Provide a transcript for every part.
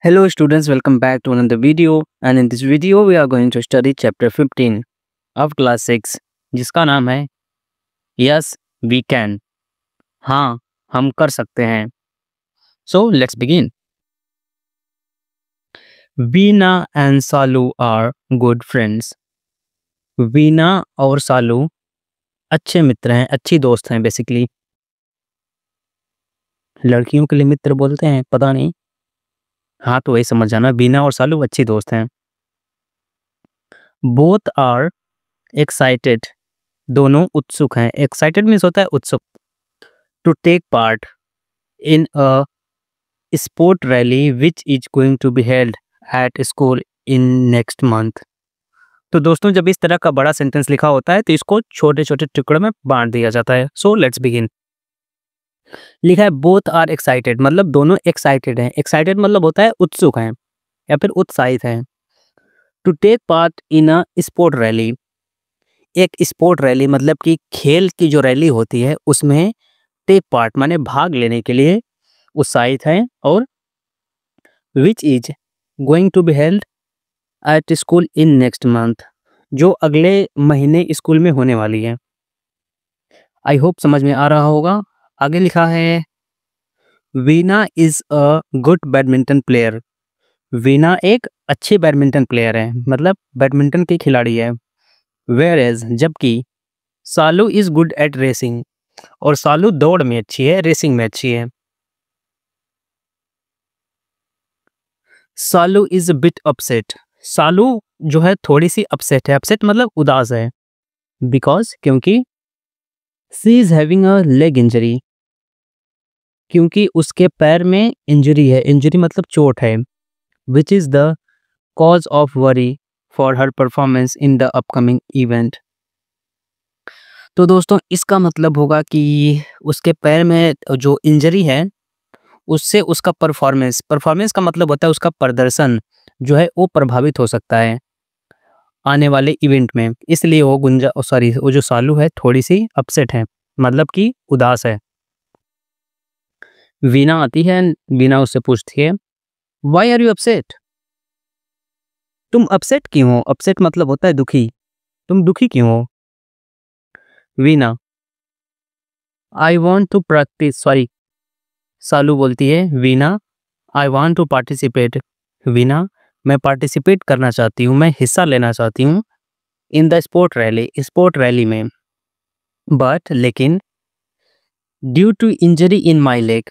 Hello students, welcome back to another video and in this video we are going to study chapter 15 of class 6 जिसका नाम है Yes we can। हाँ हम कर सकते हैं। So let's begin। Veena and Salu are good friends। Veena और सालू अच्छे मित्र हैं, अच्छी दोस्त हैं। बेसिकली लड़कियों के लिए मित्र बोलते हैं, पता नहीं। हाँ तो वही समझ जाना, वीना और सालू अच्छी दोस्त हैं। बोथ आर एक्साइटेड, दोनों उत्सुक हैं। एक्साइटेड मीन्स होता है उत्सुक। To take part in a sport rally which is going to be held at school in next month. तो दोस्तों जब इस तरह का बड़ा सेंटेंस लिखा होता है तो इसको छोटे छोटे टुकड़ों में बांट दिया जाता है। So let's begin. लिखा है बोथ आर एक्साइटेड, मतलब दोनों एक्साइटेड हैं। एक्साइटेड मतलब होता है उत्सुक हैं या फिर उत्साहित हैं। To take part in a sport rally, एक स्पोर्ट रैली मतलब कि खेल की जो रैली होती है उसमें टेक पार्ट माने भाग लेने के लिए उत्साहित हैं। और which is going to be held at school in next month, जो अगले महीने स्कूल में होने वाली है। आई होप समझ में आ रहा होगा। आगे लिखा है Veena is a good badminton player. Veena एक अच्छी बैडमिंटन प्लेयर है, मतलब बैडमिंटन की खिलाड़ी है। वेयर एज जबकि सालू इज गुड एट रेसिंग, और सालू दौड़ में अच्छी है, रेसिंग में अच्छी है। सालू इज अ बिट अपसेट, सालू जो है थोड़ी सी अपसेट है। अपसेट मतलब उदास है। बिकॉज क्योंकि she is having a leg injury, क्योंकि उसके पैर में इंजरी है। इंजरी मतलब चोट है। Which is the cause of worry for her performance in the upcoming event. तो दोस्तों इसका मतलब होगा कि उसके पैर में जो इंजरी है उससे उसका परफॉर्मेंस, परफॉर्मेंस का मतलब होता है उसका प्रदर्शन जो है वो प्रभावित हो सकता है आने वाले इवेंट में। इसलिए वो जो सालू है थोड़ी सी अपसेट है, मतलब कि उदास है। वीना आती है, वीना उससे पूछती है वाई आर यू अपसेट, तुम अपसेट क्यों हो। अपसेट मतलब होता है दुखी, तुम दुखी क्यों हो। Veena I want to practise, sorry Salu बोलती है Veena I want to participate. Veena मैं पार्टिसिपेट करना चाहती हूँ, मैं हिस्सा लेना चाहती हूँ in the sport rally, sport rally में। बट लेकिन due to injury in my leg,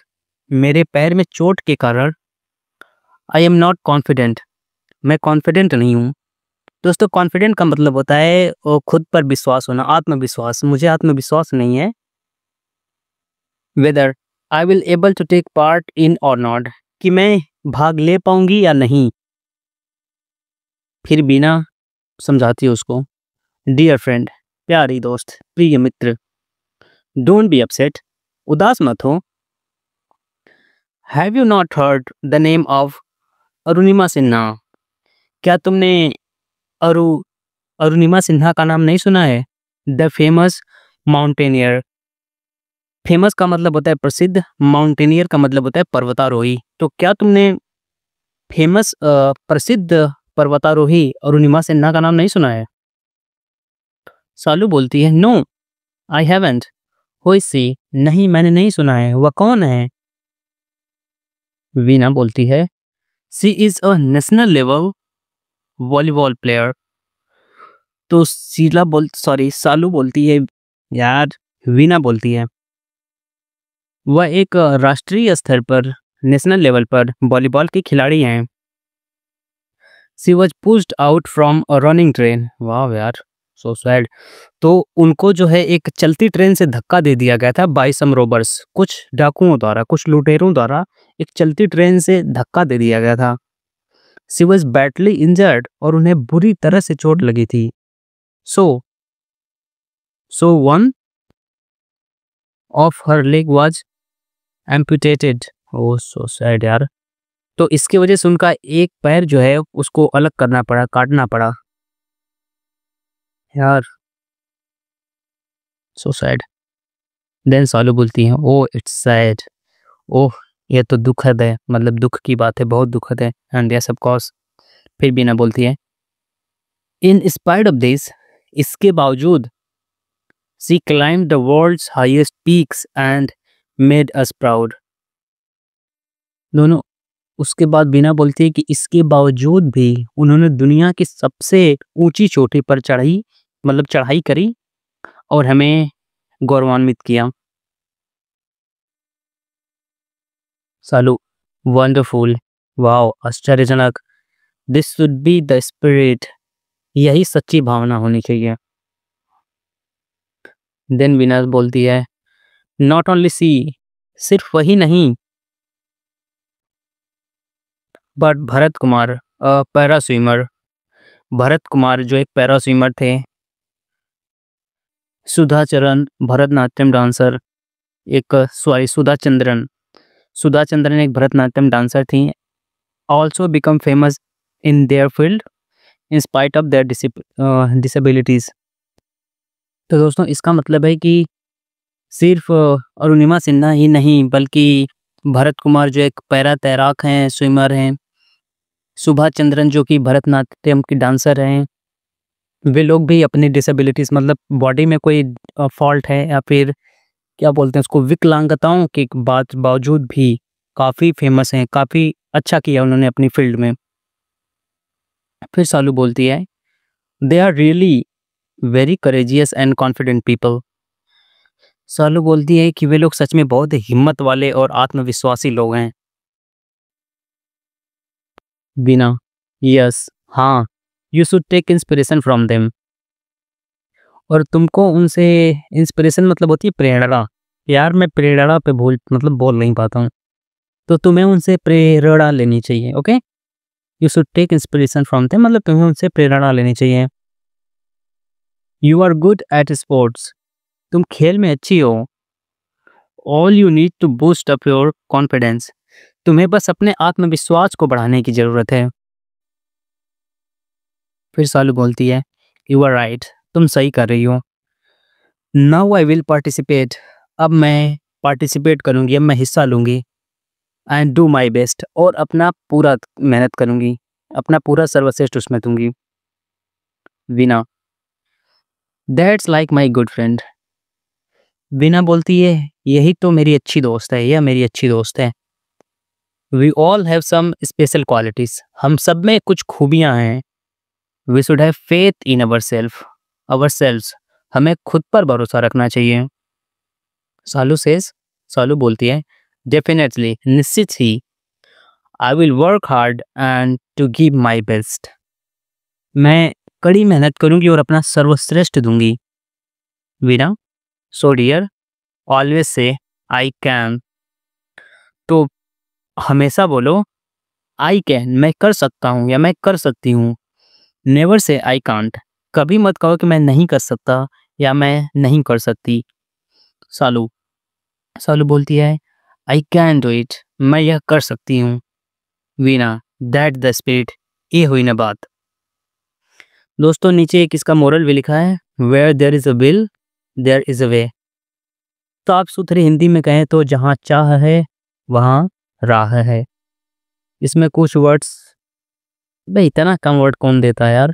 मेरे पैर में चोट के कारण आई एम नॉट कॉन्फिडेंट, मैं कॉन्फिडेंट नहीं हूँ। दोस्तों कॉन्फिडेंट का मतलब होता है वो खुद पर विश्वास होना, आत्मविश्वास। मुझे आत्मविश्वास नहीं है। Whether I will able to take part in और नॉट, कि मैं भाग ले पाऊंगी या नहीं। फिर बीना समझाती है उसको डियर फ्रेंड, प्यारी दोस्त, प्रिय मित्र, डोंट बी अपसेट, उदास मत हो। Have you not heard the name of Arunima Sinha, क्या तुमने अरु अरुणिमा सिन्हा का नाम नहीं सुना है। द फेमस माउंटेनियर, फेमस का मतलब होता है प्रसिद्ध, माउंटेनियर का मतलब होता है पर्वतारोही। तो क्या तुमने फेमस प्रसिद्ध पर्वतारोही अरुणिमा सिन्हा का नाम नहीं सुना है। सालू बोलती है नो आई हैवेंट, हो सी, नहीं मैंने नहीं सुना है, वह कौन है। वीना बोलती है she is a national level volleyball player. तो सालू बोलती है, यार वीना बोलती है वह एक राष्ट्रीय स्तर पर, नेशनल लेवल पर वॉलीबॉल की खिलाड़ी हैं। She was pushed out from a running train, वाह यार सो सैड। तो उनको जो है एक चलती ट्रेन से धक्का दे दिया गया था बाय सम रोबर्स, कुछ डाकुओं द्वारा, कुछ लुटेरों द्वारा एक चलती ट्रेन से धक्का दे दिया गया था। सी वॉज बैडली इंजर्ड, और उन्हें बुरी तरह से चोट लगी थी। So one of her leg was amputated, oh so sad यार। तो इसकी वजह से उनका एक पैर जो है उसको अलग करना पड़ा, काटना पड़ा यार, सो सैड। देन सालू बोलती हैं ओह इट्स सैड, ओह ये तो दुखद है, मतलब दुख की बात है, बहुत दुखद है। एंड यस ऑफ कोर्स, फिर बीना बोलती है, इन स्पाइट ऑफ दिस, इसके बावजूद, she climb the world's highest peaks and made us proud. दोनों, उसके बाद बीना बोलती है कि इसके बावजूद भी उन्होंने दुनिया की सबसे ऊंची चोटी पर चढ़ाई, मतलब चढ़ाई करी और हमें गौरवान्वित किया। सालू, वंडरफुल, वाओ, आश्चर्यजनक, this should be the spirit, यही सच्ची भावना होनी चाहिए। देन विनर बोलती है, नॉट ओनली सी, सिर्फ वही नहीं, but Bharat Kumar, para swimmer, Bharat Kumar जो एक पैरा स्विमर थे, सुधा चरण भरतनाट्यम डांसर, एक सॉरी सुधा चंद्रन एक भरतनाट्यम डांसर थी, also become famous in their field in spite of their disabilities. तो दोस्तों, इसका मतलब है कि सिर्फ अरुणिमा सिन्हा ही नहीं, बल्कि भरत कुमार जो एक पैरा तैराक हैं, स्विमर हैं, सुभा चंद्रन जो कि भरतनाट्यम की डांसर हैं, वे लोग भी अपनी डिसेबिलिटीज, मतलब बॉडी में कोई फॉल्ट है या फिर क्या बोलते हैं उसको, विकलांगताओं के बावजूद भी काफ़ी फेमस हैं, काफ़ी अच्छा किया उन्होंने अपनी फील्ड में। फिर सालू बोलती है, they are really very courageous and confident people. Salu बोलती है कि वे लोग सच में बहुत हिम्मत वाले और आत्मविश्वासी लोग हैं। बिना, यस, हाँ, you should take inspiration from them, और तुमको उनसे इंस्पिरेशन मतलब होती है प्रेरणा। यार मैं प्रेरणा पे बोल नहीं पाता हूँ, तो तुम्हें उनसे प्रेरणा लेनी चाहिए। Okay, you should take inspiration from them, मतलब तुम्हें उनसे प्रेरणा लेनी चाहिए। You are good at sports, तुम खेल में अच्छी हो। All you need to boost up your confidence, तुम्हें बस अपने आत्मविश्वास को बढ़ाने की ज़रूरत है। फिर सालू बोलती है, यू आर राइट, तुम सही कर रही हो। नाउ आई विल पार्टिसिपेट, अब मैं पार्टिसिपेट करूँगी, अब मैं हिस्सा लूँगी। एंड डू माई बेस्ट, और अपना पूरा मेहनत करूँगी, अपना पूरा सर्वश्रेष्ठ उसमें दूँगी। Veena, that's like my good friend. Veena बोलती है, यही तो मेरी अच्छी दोस्त है, यह मेरी अच्छी दोस्त है। We all have some special qualities, हम सब में कुछ खूबियाँ हैं। We should have faith in ourselves, हमें खुद पर भरोसा रखना चाहिए। सालू बोलती है, डेफिनेटली, निश्चित ही, I will work hard and to give my best, मैं कड़ी मेहनत करूंगी और अपना सर्वश्रेष्ठ दूंगी। Veena, so dear, always say I can, तो हमेशा बोलो आई कैन, मैं कर सकता हूँ या मैं कर सकती हूँ। नेवर से आई कांट, कभी मत कहो कि मैं नहीं कर सकता या मैं नहीं कर सकती। सालू सालू बोलती है, आई कैन डू इट, मैं यह कर सकती हूँ। वीना, दैट द स्पिरिट, ये हुई ना बात। दोस्तों, नीचे एक इसका मोरल भी लिखा है, where there is a will there is a way. तो आप सुथरी हिंदी में कहें तो जहाँ चाह है वहाँ राह है। इसमें कुछ वर्ड्स, भाई इतना कम वर्ड कौन देता है यार।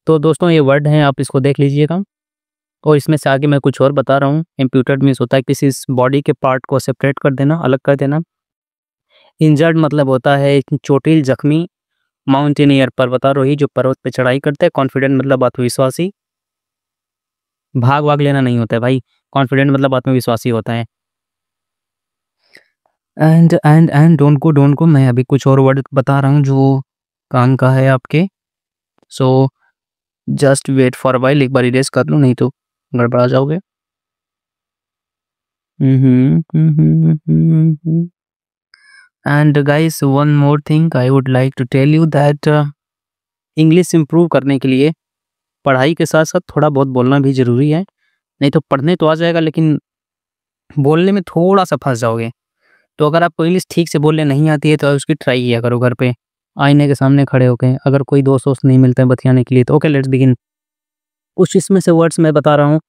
तो दोस्तों, ये वर्ड हैं, आप इसको देख लीजिएगा। और इसमें से आगे मैं कुछ और बता रहा हूँ। इम्प्यूटेड मीन्स होता है किसी बॉडी के पार्ट को सेपरेट कर देना, अलग कर देना। इंजर्ड मतलब होता है एक चोटिल, जख्मी। माउंटेनियर, पर्वतारोही जो पर्वत पे चढ़ाई करते हैं। कॉन्फिडेंट मतलब आत्मविश्वासी, भाग भाग लेना नहीं होता है भाई, कॉन्फिडेंट मतलब आत्मविश्वासी होता है। एंड डोंट गो, मैं अभी कुछ और वर्ड बता रहा हूँ जो काम का है आपके। So just wait for a while, एक बार इरेज कर लूँ नहीं तो गड़बड़ा जाओगे। And guys, one more thing I would like to tell you that English improve करने के लिए पढ़ाई के साथ साथ थोड़ा बहुत बोलना भी ज़रूरी है। नहीं तो पढ़ने तो आ जाएगा लेकिन बोलने में थोड़ा सा फंस जाओगे। तो अगर आपको इंग्लिश ठीक से बोलने नहीं आती है तो उसकी ट्राई किया करो घर पे, आईने के सामने खड़े होकर। अगर कोई दोस्त वोस्त नहीं मिलते हैं बतियाने के लिए तो ओके, लेट्स बिगिन। कुछ इसमें से वर्ड्स मैं बता रहा हूँ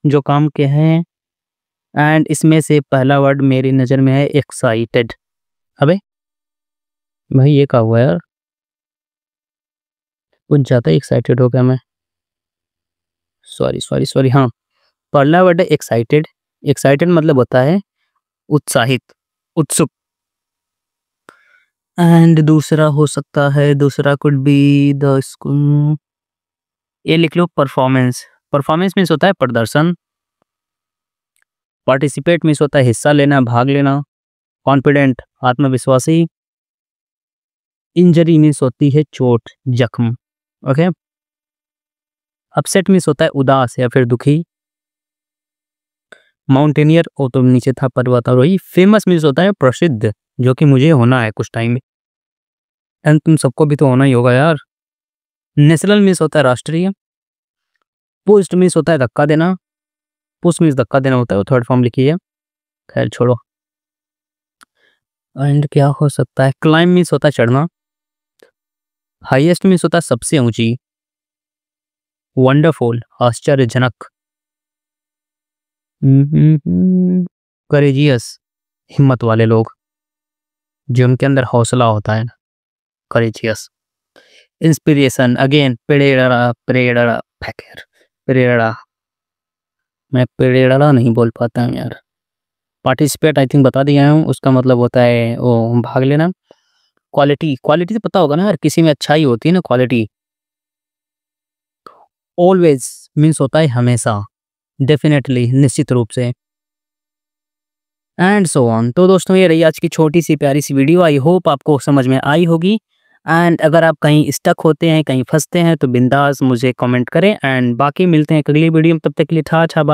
जो काम के हैं। एंड इसमें से पहला वर्ड मेरी नज़र में है एक्साइटेड। अबे भाई ये क्या हुआ यार, कुछ ज़्यादा एक्साइटेड हो गया मैं। Sorry sorry sorry. हाँ, पहला वर्ड है एक्साइटेड। एक्साइटेड मतलब होता है उत्साहित, उत्सुक। एंड दूसरा हो सकता है, दूसरा कुड बी द स्कूल, ये लिख लो परफॉर्मेंस। परफॉर्मेंस मीन्स होता है प्रदर्शन। पार्टिसिपेट मीन्स होता है हिस्सा लेना, भाग लेना। कॉन्फिडेंट आत्मविश्वासी। इंजरी मीन्स होती है चोट, जख्म। ओके। अपसेट मीन्स होता है उदास या फिर दुखी। माउंटेनियर वो तो नीचे था, पर्वतारोही। फेमस मीन्स होता है प्रसिद्ध, जो कि मुझे होना है कुछ टाइम में, एंड तुम सबको भी तो होना ही होगा यार। नेशनल मीन्स होता है राष्ट्रीय। पोस्ट मीन्स होता है धक्का देना। पुश मीन्स धक्का देना होता है, वो थर्ड फॉर्म लिखी है, खैर छोड़ो। एंड क्या हो सकता है, क्लाइम मीन्स होता है चढ़ना। हाईएस्ट मीन्स होता है सबसे ऊंची। वंडरफुल आश्चर्यजनक। करेजियस हिम्मत वाले लोग, जो उनके अंदर हौसला होता है ना, करेजियस। इंस्पिरेशन अगेन पेड़ेड़ा पेड़ेड़ा फैकर पेड़ेड़ा, मैं पेड़ेड़ा नहीं बोल पाता हूँ यार। पार्टिसिपेट आई थिंक बता दिया हूँ, उसका मतलब होता है वो भाग लेना। क्वालिटी, क्वालिटी तो पता होगा ना यार, किसी में अच्छाई होती है ना क्वालिटी। ऑलवेज मीन्स होता है हमेशा, डेफिनेटली निश्चित रूप से, एंड सो ऑन। तो दोस्तों ये रही आज की छोटी सी प्यारी सी वीडियो, आई होप आपको समझ में आई होगी। एंड अगर आप कहीं स्टक होते हैं, कहीं फंसते हैं, तो बिंदास मुझे कमेंट करें। एंड बाकी मिलते हैं अगली वीडियो में, तब तक के लिए था अच्छा बाय।